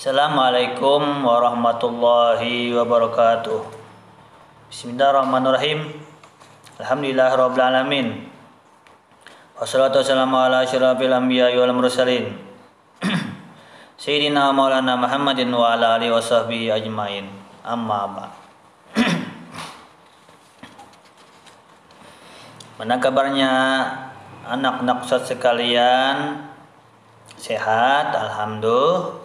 Assalamualaikum warahmatullahi wabarakatuh. Bismillahirrahmanirrahim. Alhamdulillahirabbil alamin. Wassalatu wassalamu ala asyrafil anbiya'i wal mursalin. Sayyidina Maulana Muhammadin wa ala alihi washabbihi ajmain. Amma ba'd. Mana kabarnya anak-anak Ustaz sekalian? Sehat, alhamdulillah.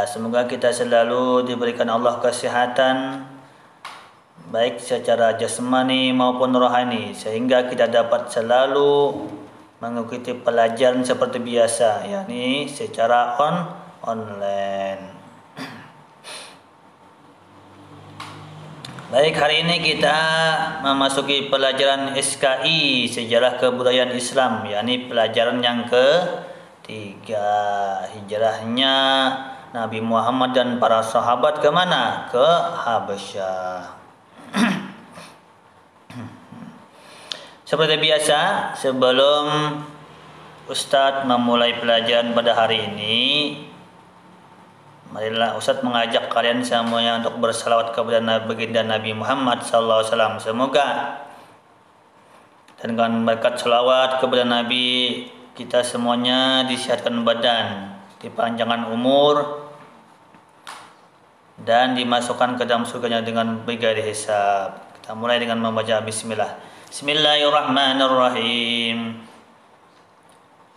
Semoga kita selalu diberikan Allah kesehatan baik secara jasmani maupun rohani, sehingga kita dapat selalu mengikuti pelajaran seperti biasa, yakni secara online. Baik, hari ini kita memasuki pelajaran SKI, Sejarah Kebudayaan Islam, yakni pelajaran yang ketiga. Hijrahnya Nabi Muhammad dan para sahabat kemana? Ke Habasyah. Seperti biasa, sebelum Ustadz memulai pelajaran pada hari ini, marilah Ustadz mengajak kalian semuanya untuk bersalawat kepada baginda Nabi Muhammad SAW. Semoga dengan berkat salawat kepada Nabi, kita semuanya disehatkan badan, dipanjangkan umur, dan dimasukkan ke dalam surganya dengan bigari hisab. Kita mulai dengan membaca bismillah. Bismillahirrahmanirrahim.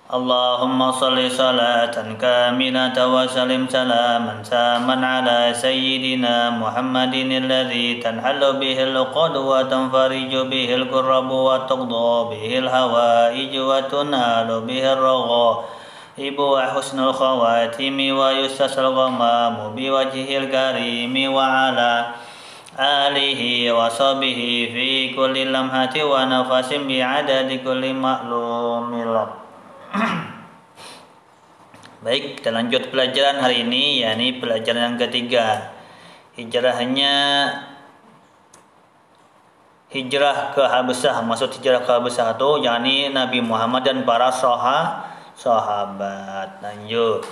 Allahumma salli salatan kamilatan wa salim salaman saman ala sayyidina Muhammadin alladhi tanhallu bihil uqad wa tanfariju bihil qurrabu wa tuqda bihil hawaiju wa tunalu bihil ragha ibu wa husnul khawatimi wa yustasal ghamamu biwajhil karimi wa ala alihi wa sahbihi fi kulli lamhati wa nafasin bi'adadi kulli ma'lumil. Baik, kita lanjut pelajaran hari ini, yakni pelajaran yang ketiga. Hijrah ke Habasyah. Maksud hijrah ke Habasyah itu yakni Nabi Muhammad dan para sahabat. Lanjut.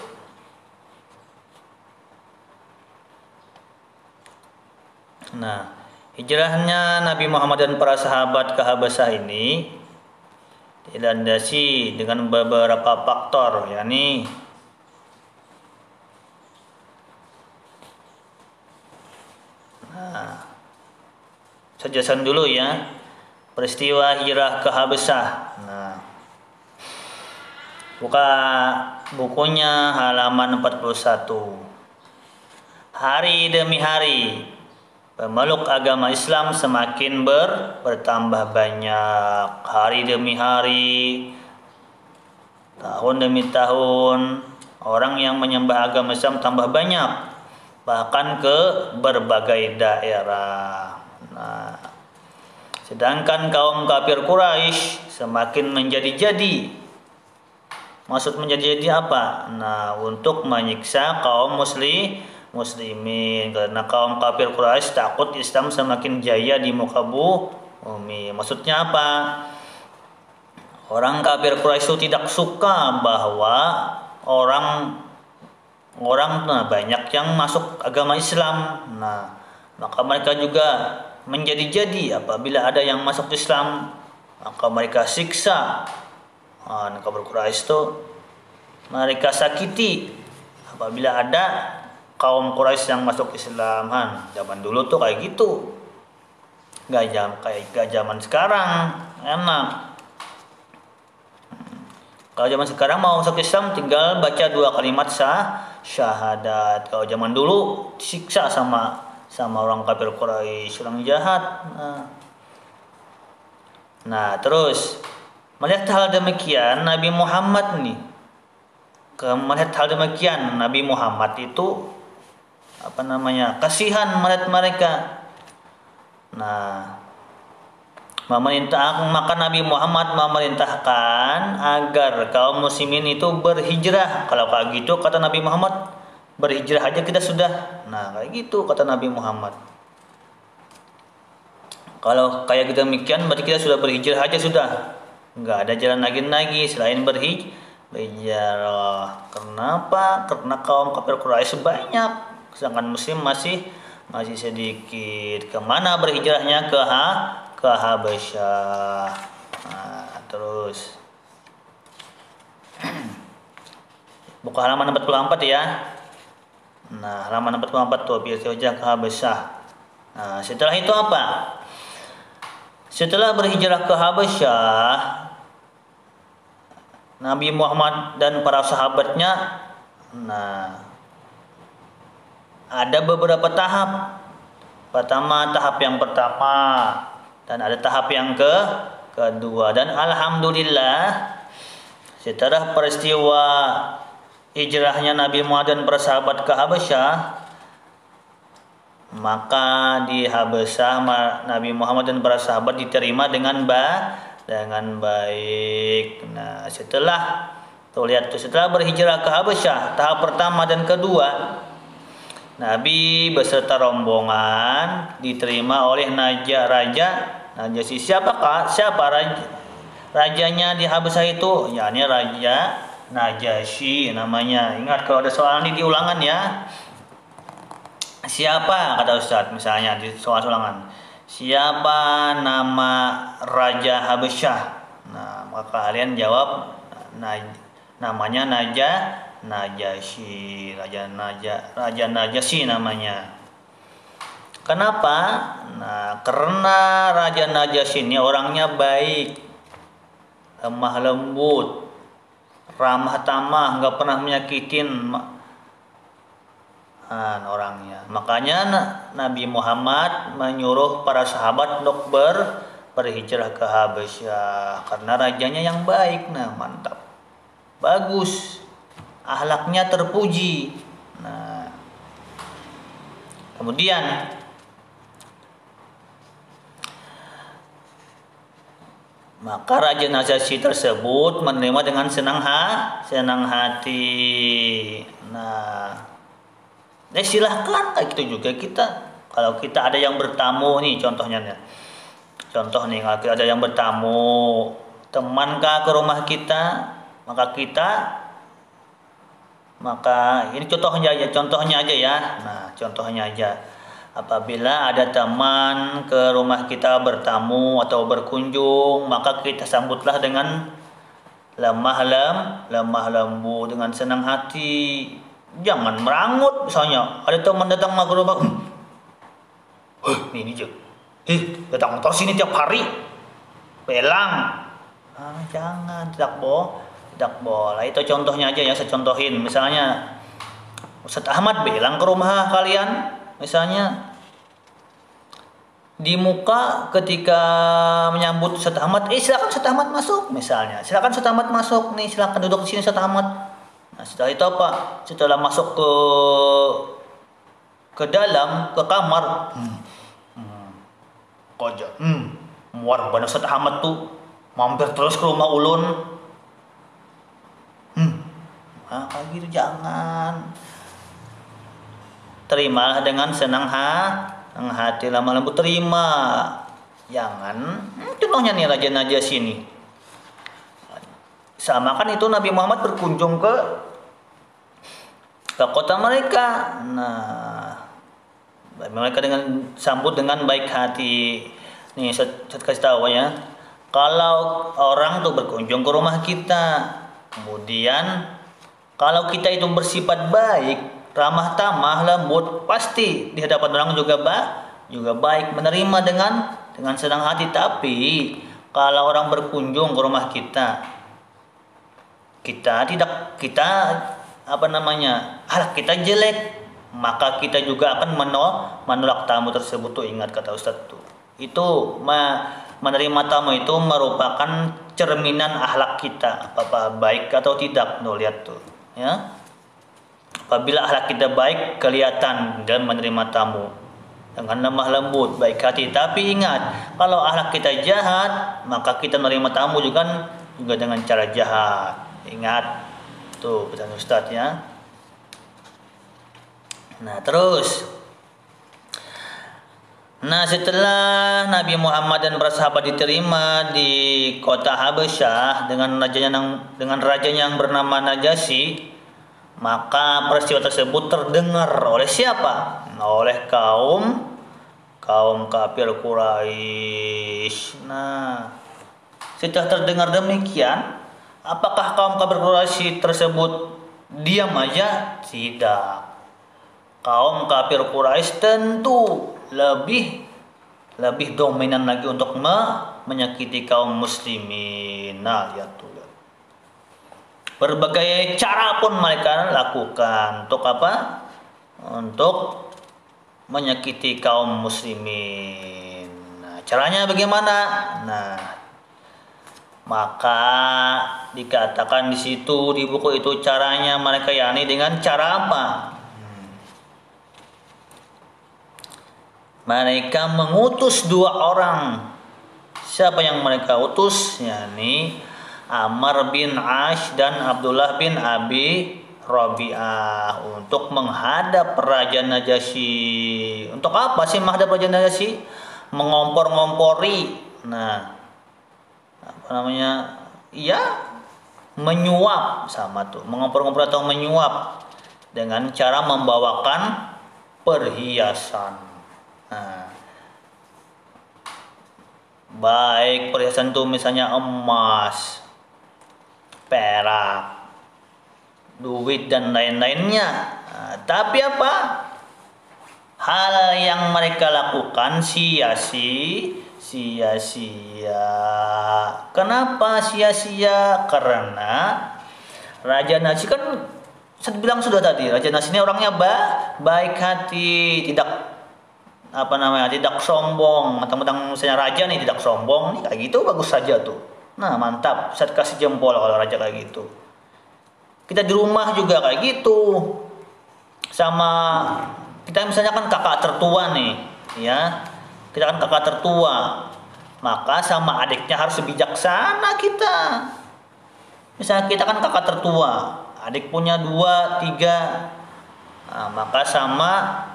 Nah, hijrahnya Nabi Muhammad dan para sahabat ke Habasyah ini dilandasi dengan beberapa faktor, yakni sejasan dulu ya, peristiwa hijrah ke Habasyah. Nah, buka bukunya halaman 41. Hari demi hari pemeluk agama Islam semakin bertambah banyak. Hari demi hari, tahun demi tahun, orang yang menyembah agama Islam tambah banyak, bahkan ke berbagai daerah. Nah, sedangkan kaum kafir Quraisy semakin menjadi-jadi. Maksud menjadi-jadi apa? Nah, untuk menyiksa kaum muslimin, karena kaum kafir Quraisy takut Islam semakin jaya di muka bumi. Maksudnya apa? Orang kafir Quraisy itu tidak suka bahwa orang banyak yang masuk agama Islam. Nah, maka mereka juga menjadi-jadi. Apabila ada yang masuk Islam, maka mereka siksa. Kafir Quraisy itu mereka sakiti apabila ada kaum Quraisy yang masuk Islam. Zaman dulu tuh kayak gitu. Gak zaman sekarang enak. Kalau zaman sekarang mau masuk Islam tinggal baca 2 kalimat syahadat. Kalau zaman dulu disiksa sama orang kafir Quraisy, orang jahat. Nah, terus melihat hal demikian Nabi Muhammad itu kasihan melihat mereka. Nah, maka Nabi Muhammad memerintahkan agar kaum muslimin itu berhijrah. Kalau kayak gitu kata Nabi Muhammad, berhijrah aja kita sudah. Nah, kayak gitu kata Nabi Muhammad. Kalau kayak gitu demikian berarti kita sudah berhijrah aja sudah. Enggak ada jalan lagi selain berhijrah. Kenapa? Karena kaum kafir Quraisy banyak, sedangkan muslim masih sedikit. Kemana berhijrahnya? Ke Habasyah. Nah, terus buka halaman 44 ya. Nah, halaman 44 tuh berhijrah ke Habasyah. Nah, setelah itu apa? Setelah berhijrah ke Habasyah, Nabi Muhammad dan para sahabatnya, nah, ada beberapa tahap. Tahap yang pertama dan ada tahap yang kedua, dan alhamdulillah setelah peristiwa hijrahnya Nabi Muhammad dan para sahabat ke Habasyah, maka di Habasyah Nabi Muhammad dan para sahabat diterima dengan baik. Nah, setelah berhijrah ke Habasyah tahap pertama dan kedua, Nabi beserta rombongan diterima oleh Raja Najasyi. Siapa rajanya di Habasyah itu? Yakni Raja Najasyi namanya. Ingat kalau ada soalan di ulangan ya. Siapa, kata Ustadz misalnya di soal ulangan, siapa nama Raja Habasyah? Nah, maka kalian jawab namanya Najasyi. Raja Najasyi namanya. Kenapa? Nah, karena Raja Najasyi ini orangnya baik, lemah lembut, ramah tamah, nggak pernah menyakitin orangnya. Makanya Nabi Muhammad menyuruh para sahabat untuk berhijrah ke Habasyah karena rajanya yang baik. Nah, mantap, bagus, akhlaknya terpuji. Nah, kemudian maka Raja Najasyi tersebut menerima dengan senang hati. Nah, silahkan kayak gitu juga kita. Kalau kita ada yang bertamu nih, contoh nih, kalau kita ada yang bertamu, teman ke rumah kita, maka ini contohnya aja ya. Nah, contohnya aja. Apabila ada teman ke rumah kita bertamu atau berkunjung, maka kita sambutlah dengan lemah lembut, dengan senang hati. Jangan merangut. Misalnya ada teman datang ke rumah, ini aja, datang motor sini tiap hari, pelang. Jangan, tidak boleh. Itu contohnya aja ya, saya contohin. Misalnya Ustadz Ahmad bilang ke rumah kalian, misalnya di muka ketika menyambut Ustadz Ahmad, silakan Ustadz Ahmad masuk, misalnya. Silakan Ustadz Ahmad masuk nih, silakan duduk di sini Ustadz Ahmad. Nah, setelah itu apa? Setelah masuk ke dalam, ke kamar, muar banget Ustadz Ahmad tuh, mampir terus ke rumah ulun. Kayak gitu jangan. Terimalah dengan senang hati, lemah lembut, terima. Jangan. Contohnya nih Raja Najasyi ini. Sama kan itu Nabi Muhammad berkunjung ke kota mereka. Nah, mereka sambut dengan baik hati. Nih saya kasih tahu ya. Kalau orang tuh berkunjung ke rumah kita, kemudian kalau kita itu bersifat baik, ramah tamah, lembut, pasti di hadapan orang juga baik, menerima dengan senang hati. Tapi kalau orang berkunjung ke rumah kita akhlak kita jelek, maka kita juga akan menolak tamu tersebut tuh. Ingat kata Ustadz tuh, itu menerima tamu itu merupakan cerminan akhlak kita, apa baik atau tidak. Lihat tuh ya, apabila akhlak kita baik, kelihatan dalam menerima tamu dengan lemah lembut, baik hati. Tapi ingat, kalau akhlak kita jahat, maka kita menerima tamu juga dengan cara jahat. Ingat tuh pesan Ustadz ya. Nah, terus Nah, setelah Nabi Muhammad dan para sahabat diterima di kota Habasyah dengan rajanya yang bernama Najasyi, maka peristiwa tersebut terdengar oleh siapa? Oleh kaum kafir Quraisy. Nah, setelah terdengar demikian, apakah kaum kafir Quraisy tersebut diam aja? Tidak. Kaum kafir Quraisy tentu lebih dominan lagi untuk menyakiti kaum muslimin. Nah, lihat tuh. Berbagai cara pun mereka lakukan untuk apa? Untuk menyakiti kaum muslimin. Nah, caranya bagaimana? Nah, maka dikatakan di situ di buku itu caranya mereka yakni dengan cara apa? Mereka mengutus 2 orang. Siapa yang mereka utus? Yakni Amr bin Ash dan Abdullah bin Abi Rabi'ah untuk menghadap Raja Najasyi. Untuk apa sih menghadap Raja Najasyi? Mengompor-ngompori. Nah, apa namanya? Ya, menyuap sama tuh. Mengompor-ngompor atau menyuap dengan cara membawakan perhiasan. Nah, baik perhiasan itu misalnya emas, perak, duit dan lain-lainnya. Nah, tapi apa? Hal yang mereka lakukan sia-sia. Kenapa sia-sia? Karena Raja Najasyi kan saya bilang sudah tadi, Raja Najasyi ini orangnya baik hati, tidak sombong. Mentang-mentang misalnya raja nih tidak sombong, nih kayak gitu bagus saja tuh. Nah, mantap, saya kasih jempol kalau raja kayak gitu. Kita di rumah juga kayak gitu. Sama kita misalnya kan kakak tertua nih, ya. Kita kan kakak tertua. Maka sama adiknya harus bijaksana kita. Misalnya kita kan kakak tertua, adik punya 2, 3. Nah, maka sama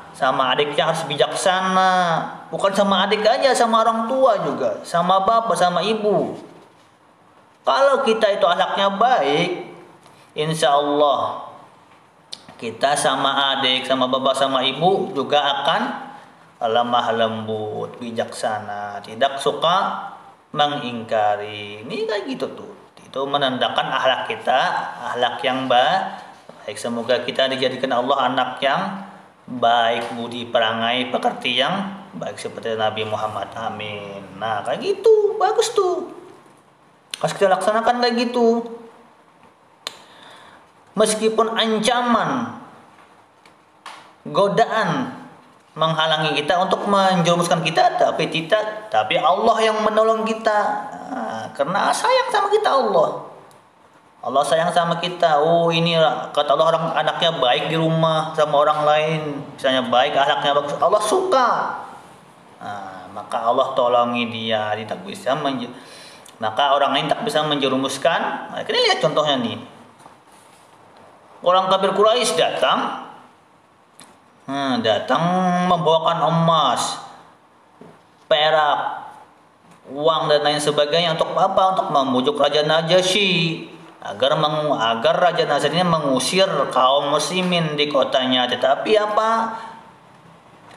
adiknya harus bijaksana. Bukan sama adik aja, sama orang tua juga, sama bapak, sama ibu. Kalau kita itu akhlaknya baik, insya Allah kita sama adik, sama bapak, sama ibu juga akan lemah lembut, bijaksana, tidak suka mengingkari. Ini kayak gitu tuh. Itu menandakan akhlak kita, akhlak yang baik. Semoga kita dijadikan Allah anak yang baik budi perangai pekerti yang baik seperti Nabi Muhammad. Amin. Nah, kayak gitu bagus tuh. Harus kita laksanakan kayak gitu. Meskipun ancaman, godaan menghalangi kita untuk menjerumuskan kita, tapi Allah yang menolong kita. Nah, karena sayang sama kita Allah. Allah sayang sama kita. Oh, ini kata Allah orang anaknya baik di rumah sama orang lain, misalnya baik, akhlaknya bagus, Allah suka. Nah, maka Allah tolongi dia, maka orang lain tak bisa menjerumuskan. Nah, kita lihat contohnya nih. Orang kafir Quraisy datang membawakan emas, perak, uang dan lain sebagainya untuk apa? Untuk membujuk Raja Najasyi agar Raja Najasyi ini mengusir kaum muslimin di kotanya. Tetapi apa?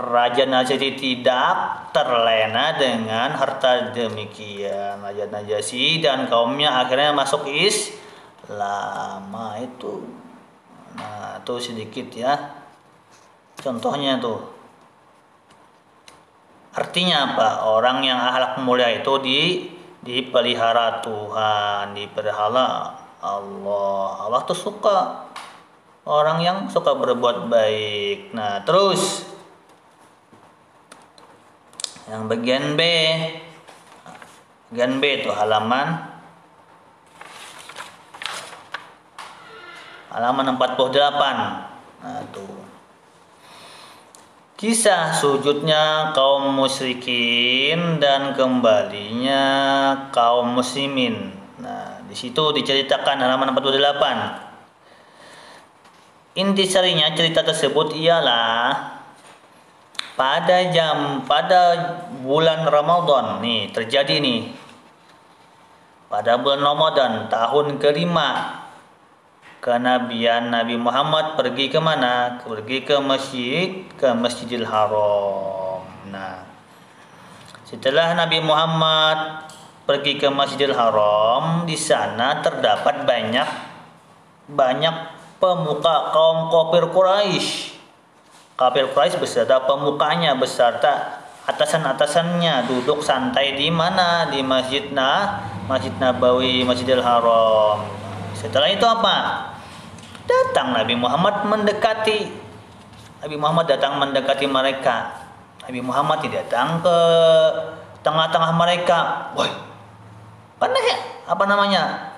Raja Najasyi tidak terlena dengan harta demikian. Raja Najasyi dan kaumnya akhirnya masuk Islam. Nah, itu sedikit ya. Contohnya tuh. Artinya apa? Orang yang akhlak mulia itu dipelihara Tuhan, dipelihara Allah. Allah tuh suka orang yang suka berbuat baik. Nah, terus yang bagian B. Bagian B itu halaman 48. Nah, tuh. Kisah sujudnya kaum musyrikin dan kembalinya kaum muslimin. Nah, di situ diceritakan halaman 48. Intisarinya cerita tersebut ialah pada bulan Ramadan nih terjadi nih. Pada bulan Ramadan tahun kelima kenabian Nabi Muhammad pergi ke mana? Pergi ke Masjidil Haram. Nah, setelah Nabi Muhammad pergi ke Masjidil Haram, di sana terdapat banyak pemuka kaum kafir Quraisy. Kafir Quraisy beserta pemukanya beserta atasan-atasannya duduk santai di mana? Di Masjid Nabawi, Masjidil Haram. Setelah itu apa? Datang Nabi Muhammad mendekati. Nabi Muhammad datang mendekati mereka. Nabi Muhammad tidak datang ke tengah-tengah mereka. Woi, apa namanya?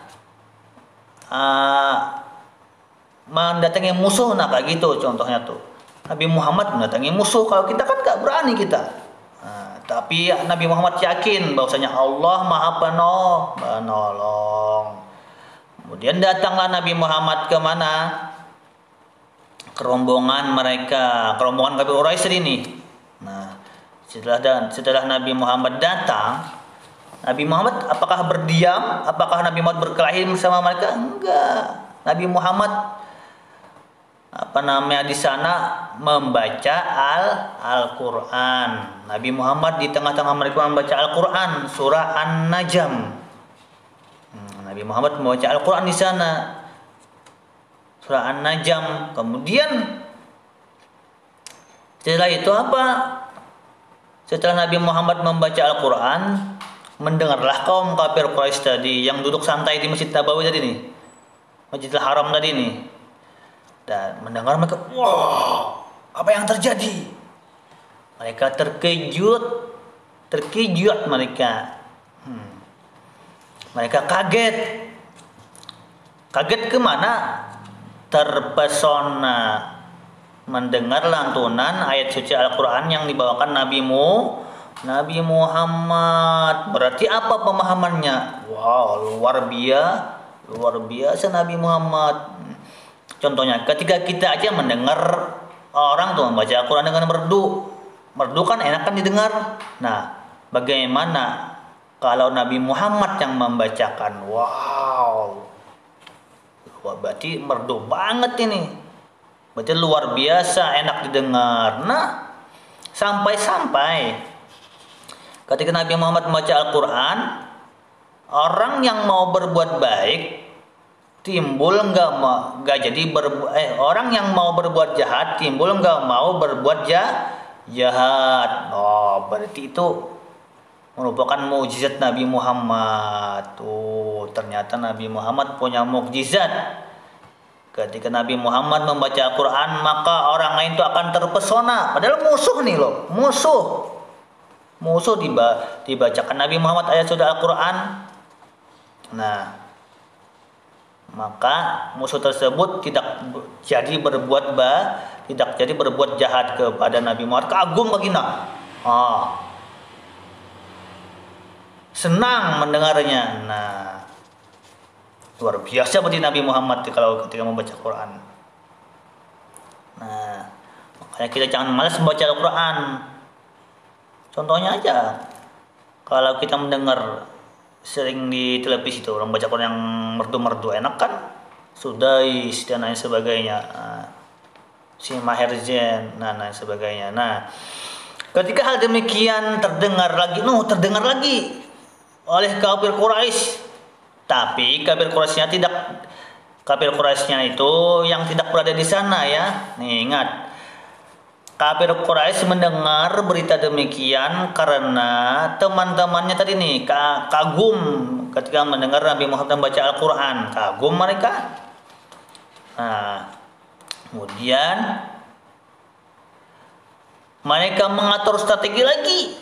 Mendatangi musuh, nah kayak gitu contohnya tuh. Nabi Muhammad mendatangi musuh, kalau kita kan gak berani kita. Nah, tapi Nabi Muhammad yakin bahwasanya Allah Maha Penolong. Kemudian datanglah Nabi Muhammad ke mana? Ke rombongan kafir Quraisy ini. Nah, setelah Nabi Muhammad datang, Nabi Muhammad apakah berdiam? Apakah Nabi Muhammad berkelahi bersama mereka? Enggak. Nabi Muhammad di sana membaca Al-Quran. Nabi Muhammad di tengah-tengah mereka membaca Al-Quran, surah An-Najm. Nabi Muhammad membaca Al-Quran di sana, surah An-Najm. Kemudian setelah itu apa? Setelah Nabi Muhammad membaca Al-Quran, mendengarlah kaum kafir Quraisy tadi yang duduk santai di Masjid Nabawi tadi nih, Masjidil Haram tadi nih. Dan mendengar mereka, wah, apa yang terjadi? Mereka terkejut mereka. Mereka kaget. Kaget kemana? Terpesona mendengar lantunan ayat suci Al-Quran yang dibawakan Nabi Muhammad. Berarti apa pemahamannya? Wow, luar biasa Nabi Muhammad. Contohnya ketika kita aja mendengar orang tuh membaca Al-Quran dengan merdu kan enak kan didengar. Nah, bagaimana kalau Nabi Muhammad yang membacakan? Wow, berarti merdu banget ini. Berarti luar biasa enak didengar. Nah, sampai ketika Nabi Muhammad membaca Al-Quran, orang yang mau berbuat baik timbul orang yang mau berbuat jahat timbul nggak mau berbuat jahat. Oh, berarti itu merupakan mukjizat Nabi Muhammad. Tuh, ternyata Nabi Muhammad punya mukjizat. Ketika Nabi Muhammad membaca Al-Quran, maka orang lain itu akan terpesona. Padahal musuh nih loh, musuh dibacakan Nabi Muhammad ayat sudah Al-Quran. Nah, maka musuh tersebut tidak jadi berbuat jahat kepada Nabi Muhammad. Kagum baginda. Senang mendengarnya. Nah, luar biasa berarti Nabi Muhammad kalau ketika membaca Quran. Nah, makanya kita jangan malas membaca Al-Quran. Contohnya aja, kalau kita mendengar sering di televisi itu orang baca Quran yang merdu-merdu enak kan, Sudais dan lain sebagainya, si Maher Zain dan lain sebagainya. Nah, ketika hal demikian terdengar lagi oleh kafir Quraisy, tapi kafir Quraisynya itu yang tidak berada di sana ya. Nih ingat, kafir Quraisy mendengar berita demikian karena teman-temannya tadi nih kagum ketika mendengar Nabi Muhammad membaca Al-Quran. Kagum mereka. Nah, kemudian mereka mengatur strategi lagi,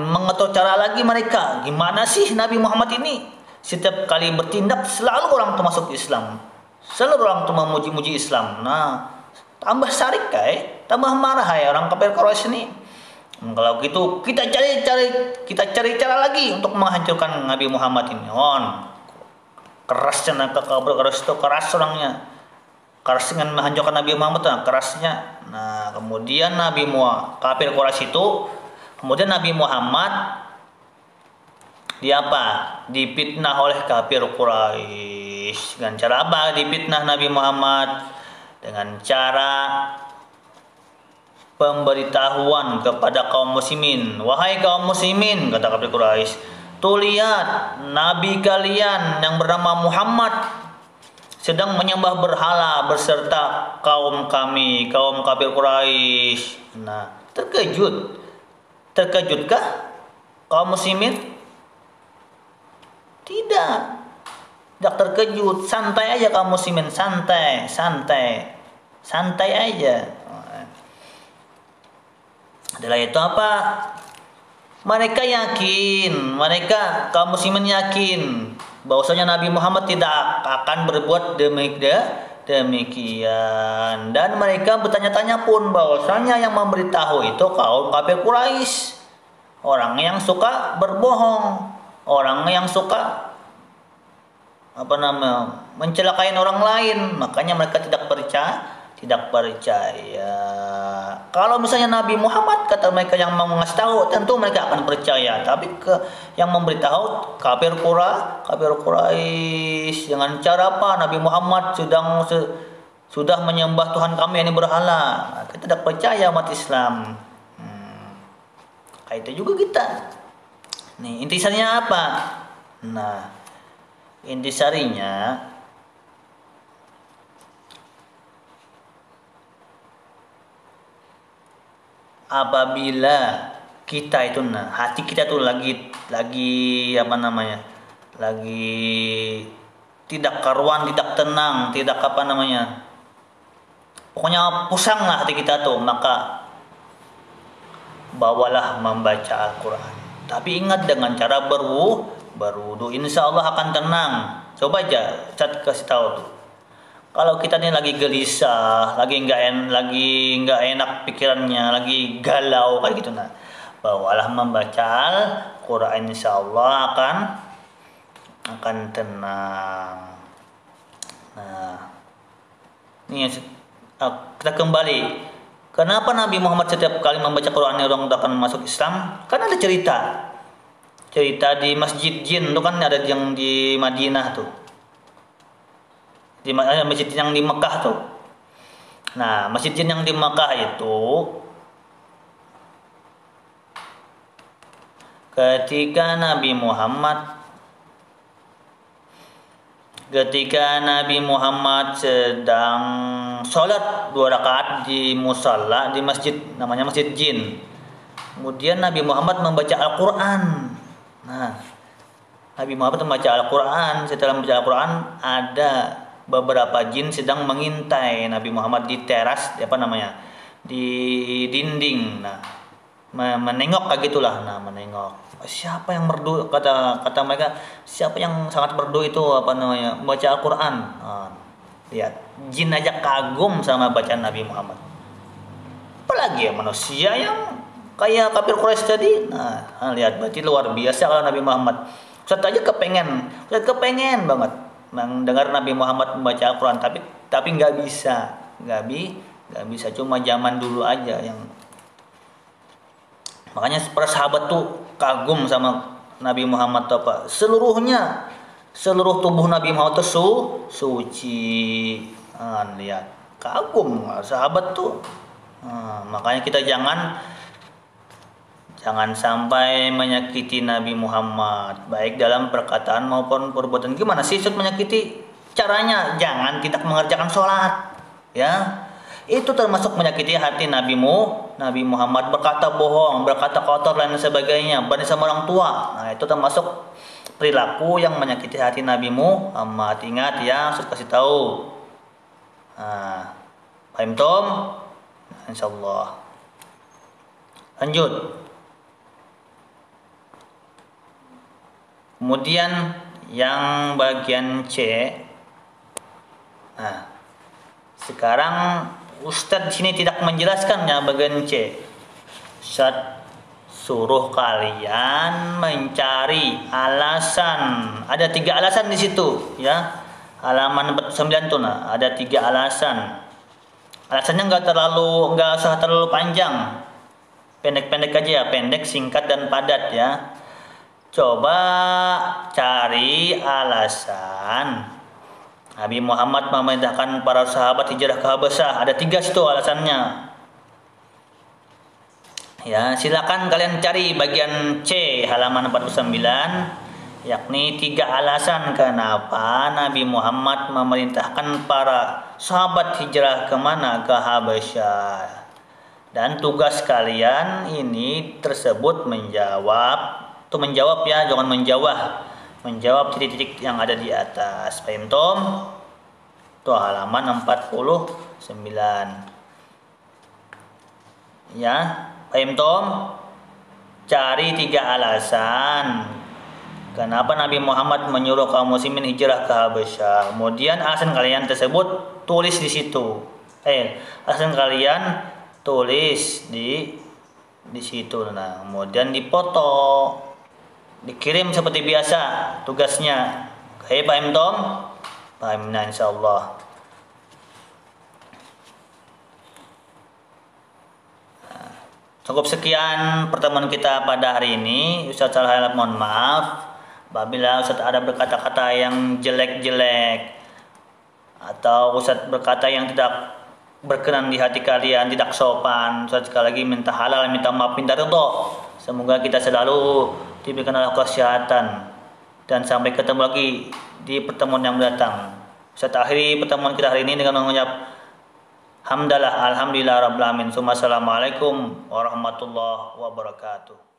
mengatur cara lagi mereka. Gimana sih Nabi Muhammad ini setiap kali bertindak selalu orang tuh masuk Islam, selalu orang tuh memuji-muji Islam. Nah, tambah sarik tambah marah orang kafir Quraisy ini. Kalau gitu kita cari cara lagi untuk menghancurkan Nabi Muhammad ini. Kerasnya kafir Quraisy itu keras orangnya. keras dengan menghancurkan Nabi Muhammad, nah, kerasnya. Nah, kemudian kafir Quraisy itu, kemudian Nabi Muhammad dia apa? Dipitnah oleh kafir Quraisy. Dengan cara apa dipitnah Nabi Muhammad? Dengan cara pemberitahuan kepada kaum muslimin. Wahai kaum muslimin, kata kafir Quraisy, tuh lihat nabi kalian yang bernama Muhammad sedang menyembah berhala berserta kaum kami, kaum kafir Quraisy. Nah, terkejutkah kaum muslimin? Tidak terkejut, santai aja kaum muslimin, santai aja. Adalah itu apa? Kaum muslimin yakin bahwasanya Nabi Muhammad tidak akan berbuat demikian, dan mereka bertanya-tanya pun bahwasanya yang memberitahu itu kaum kafir Quraisy, orang yang suka berbohong, orang yang suka mencelakai orang lain. Makanya mereka tidak percaya. Kalau misalnya Nabi Muhammad, kata mereka, yang mau ngasih tahu, tentu mereka akan percaya. Tapi yang memberitahu kafir Quraisy, dengan cara apa? Nabi Muhammad sudah menyembah Tuhan kami ini berhala. Kita tidak percaya umat Islam. Kayak itu juga kita. Nih, intisarinya apa? Nah, intisarinya apabila kita itu, hati kita tuh lagi lagi tidak karuan, tidak tenang, pokoknya pusang lah hati kita tuh, maka bawalah membaca Al-Quran. Tapi ingat, dengan cara berwudu, insya Allah akan tenang. Coba aja kasih tahu tuh. Kalau kita ini lagi gelisah, lagi nggak enak pikirannya, lagi galau kayak gitu, bawalah membaca Al-Quran, insya Allah akan tenang. Nah, ini kita kembali. Kenapa Nabi Muhammad setiap kali membaca Quran orang akan masuk Islam? Karena ada cerita di Masjid Jin itu kan, ada yang di Madinah tuh. Di masjid yang di Mekah tuh. Nah, masjid jin yang di Mekah itu, ketika Nabi Muhammad sedang sholat 2 rakaat di musalla di masjid, namanya Masjid Jin. Kemudian Nabi Muhammad membaca Al-Quran. Nah, Nabi Muhammad membaca Al-Quran. Setelah membaca Al-Quran, ada beberapa jin sedang mengintai Nabi Muhammad di teras, di dinding. Nah, menengok kayak gitulah. Nah, menengok. Siapa yang merdu? Kata mereka, siapa yang sangat merdu itu baca Al-Quran. Nah, lihat, jin aja kagum sama bacaan Nabi Muhammad. Apalagi manusia yang kayak kafir Quraisy tadi. Nah, lihat, berarti luar biasa kalau Nabi Muhammad. Ustaz aja kepengen banget mendengar Nabi Muhammad membaca Al-Quran, tapi nggak bisa, cuma zaman dulu aja yang. Makanya para sahabat tuh kagum sama Nabi Muhammad seluruh tubuh Nabi Muhammad tuh suci. Lihat, kagum sahabat tuh. Makanya kita jangan sampai menyakiti Nabi Muhammad, baik dalam perkataan maupun perbuatan. Gimana sih menyakiti? Caranya jangan tidak mengerjakan sholat, ya. Itu termasuk menyakiti hati Nabi Muhammad, berkata bohong, berkata kotor dan sebagainya, berani sama orang tua. Nah, itu termasuk perilaku yang menyakiti hati Nabi Muhammad. Ingat ya, saya kasih tahu. Nah, paham Tom? Insyaallah. Lanjut. Kemudian yang bagian C. Nah, sekarang Ustadz di sini tidak menjelaskannya bagian C. Ustadz suruh kalian mencari alasan. Ada 3 alasan di situ, ya. halaman 49 tuh, nah ada 3 alasan. Alasannya nggak usah terlalu panjang, pendek-pendek aja ya, pendek, singkat dan padat ya. Coba cari alasan Nabi Muhammad memerintahkan para sahabat hijrah ke Habasyah. Ada 3 situ alasannya. Ya, silakan kalian cari bagian C halaman 49, yakni 3 alasan kenapa Nabi Muhammad memerintahkan para sahabat hijrah kemana? Ke Habasyah. Dan tugas kalian ini tersebut menjawab ya, jangan menjawab titik-titik yang ada di atas. Paham Tom? Tuh halaman 49. Ya, paham Tom? Cari 3 alasan kenapa Nabi Muhammad menyuruh kaum muslimin hijrah ke Habasyah. Kemudian alasan kalian tersebut tulis di situ. Alasan kalian tulis di situ. Nah, kemudian dipoto, dikirim seperti biasa tugasnya. Oke, paham Tom? Paham, nah insyaallah. Cukup sekian pertemuan kita pada hari ini. Ustaz Al-Halab mohon maaf apabila Ustaz ada berkata-kata yang jelek-jelek atau Ustaz berkata yang tidak berkenan di hati kalian, tidak sopan. Ustaz sekali lagi minta halal, minta maaf, minta ridho. Semoga kita selalu diberikan Allah kesehatan, dan sampai ketemu lagi di pertemuan yang mendatang. Ustaz akhiri pertemuan kita hari ini dengan mengucap alhamdulillah rabbil alamin. Assalamualaikum warahmatullahi wabarakatuh.